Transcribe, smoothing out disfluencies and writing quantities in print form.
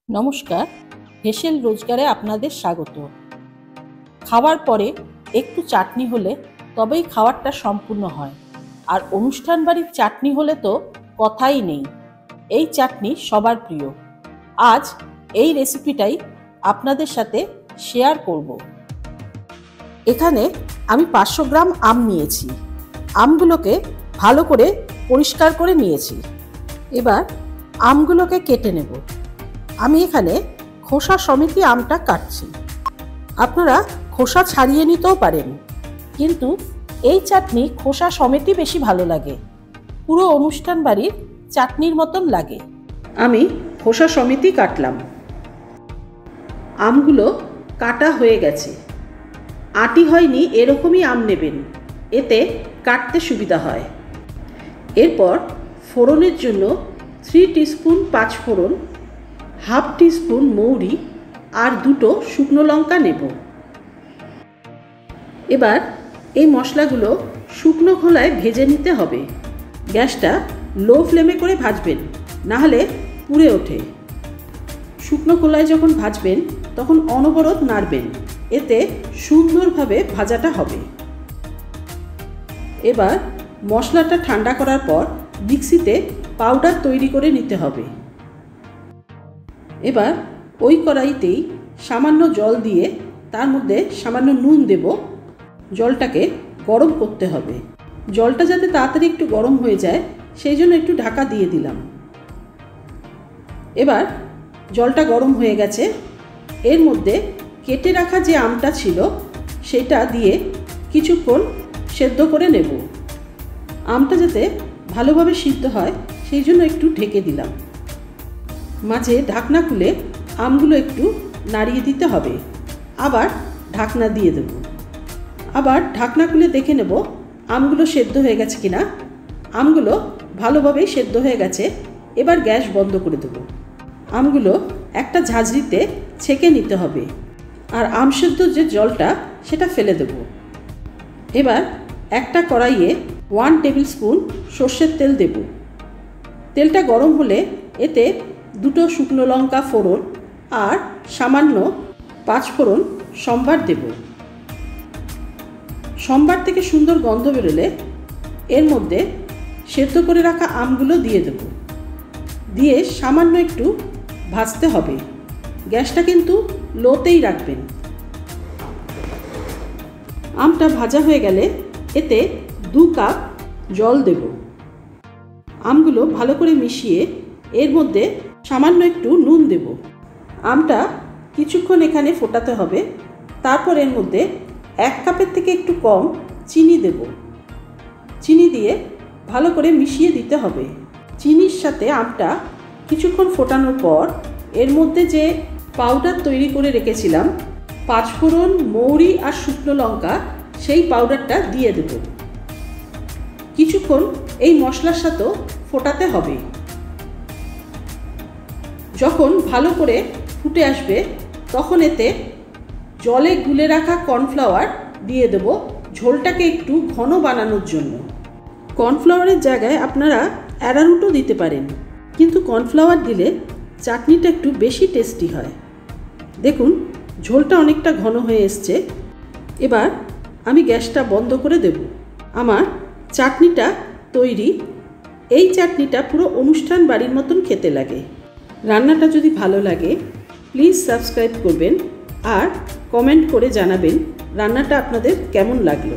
নমস্কার, হেসেল রোজগারে আপনাদের স্বাগত। খাওয়ার পরে একটু চাটনি হলে তবেই খাবারটা সম্পূর্ণ হয়, আর অনুষ্ঠান বাড়ির চাটনি হলে তো কথাই নেই। এই চাটনি সবার প্রিয়। আজ এই রেসিপিটাই আপনাদের সাথে শেয়ার করব। এখানে আমি 500 গ্রাম আম নিয়েছি। আমগুলোকে ভালো করে পরিষ্কার করে নিয়েছি। এবার আমগুলোকে কেটে নেব। আমি এখানে খোসা সমেত আমটা কাটছি। আপনারা খোসা ছাড়িয়ে নিতেও পারেন, কিন্তু এই চাটনি খোসা সমেতই বেশি ভালো লাগে। পুরো অনুষ্ঠান বাড়ির চাটনির মতন লাগে। আমি খোসা সমেতই কাটলাম। আমগুলো কাটা হয়ে গেছে। আটি হয়নি এরকমই আম নেবেন, এতে কাটতে সুবিধা হয়। এরপর ফোড়নের জন্য 3 টিস্পুন পাঁচফোড়ন, হাফ টিস্পুন মৌরি আর 2টো শুকনো লঙ্কা নেব। এবার এই মশলাগুলো শুকনো খোলায় ভেজে নিতে হবে। গ্যাসটা লো ফ্লেমে করে ভাজবেন, নাহলে পুড়ে ওঠে। শুকনো খোলায় যখন ভাজবেন তখন অনবরত নাড়বেন, এতে সুন্দরভাবে ভাজাটা হবে। এবার মশলাটা ঠান্ডা করার পর মিক্সিতে পাউডার তৈরি করে নিতে হবে। এবার ওই কড়াইতেই সামান্য জল দিয়ে তার মধ্যে সামান্য নুন দেব। জলটাকে গরম করতে হবে। জলটা যাতে তাড়াতাড়ি একটু গরম হয়ে যায় সেই জন্য একটু ঢাকা দিয়ে দিলাম। এবার জলটা গরম হয়ে গেছে। এর মধ্যে কেটে রাখা যে আমটা ছিল সেটা দিয়ে কিছুক্ষণ সেদ্ধ করে নেব। আমটা যাতে ভালোভাবে সিদ্ধ হয় সেই জন্য একটু ঢেকে দিলাম। মাঝে ঢাকনা খুলে আমগুলো একটু নাড়িয়ে দিতে হবে। আবার ঢাকনা দিয়ে দেব। আবার ঢাকনা খুলে দেখে নেব আমগুলো সেদ্ধ হয়ে গেছে কিনা। আমগুলো ভালোভাবেই সেদ্ধ হয়ে গেছে। এবার গ্যাস বন্ধ করে দেব। আমগুলো একটা ঝাঁঝরিতে ছেঁকে নিতে হবে, আর আম সেদ্ধ যে জলটা সেটা ফেলে দেব। এবার একটা কড়াইয়ে 1 টেবিল স্পুন সর্ষের তেল দেব। তেলটা গরম হলে এতে 2টো শুকনো লঙ্কা ফোড়ন আর সামান্য পাঁচফোড়ন সম্বার দেব। সম্বার থেকে সুন্দর গন্ধ বেরোলে এর মধ্যে সেদ্ধ করে রাখা আমগুলো দিয়ে দেব। দিয়ে সামান্য একটু ভাজতে হবে। গ্যাসটা কিন্তু লোতেই রাখবেন। আমটা ভাজা হয়ে গেলে এতে 2 কাপ জল দেব। আমগুলো ভালো করে মিশিয়ে এর মধ্যে সামান্য একটু নুন দেব। আমটা কিছুক্ষণ এখানে ফোটাতে হবে। তারপর এর মধ্যে 1 কাপের থেকে একটু কম চিনি দেব। চিনি দিয়ে ভালো করে মিশিয়ে দিতে হবে। চিনির সাথে আমটা কিছুক্ষণ ফোটানোর পর এর মধ্যে যে পাউডার তৈরি করে রেখেছিলাম, পাঁচফোড়ন, মৌরি আর শুকনো লঙ্কা, সেই পাউডারটা দিয়ে দেব। কিছুক্ষণ এই মশলার সাথেও ফোটাতে হবে। যখন ভালো করে ফুটে আসবে তখন এতে জলে গুলে রাখা কর্নফ্লাওয়ার দিয়ে দেব, ঝোলটাকে একটু ঘন বানানোর জন্য। কর্নফ্লাওয়ারের জায়গায় আপনারা অ্যারারুটও দিতে পারেন, কিন্তু কর্নফ্লাওয়ার দিলে চাটনিটা একটু বেশি টেস্টি হয়। দেখুন ঝোলটা অনেকটা ঘন হয়ে এসছে। এবার আমি গ্যাসটা বন্ধ করে দেব। আমার চাটনিটা তৈরি। এই চাটনিটা পুরো অনুষ্ঠান বাড়ির মতন খেতে লাগে। রান্নাটা যদি ভালো লাগে প্লিজ সাবস্ক্রাইব করবেন আর কমেন্ট করে জানাবেন রান্নাটা আপনাদের কেমন লাগলো।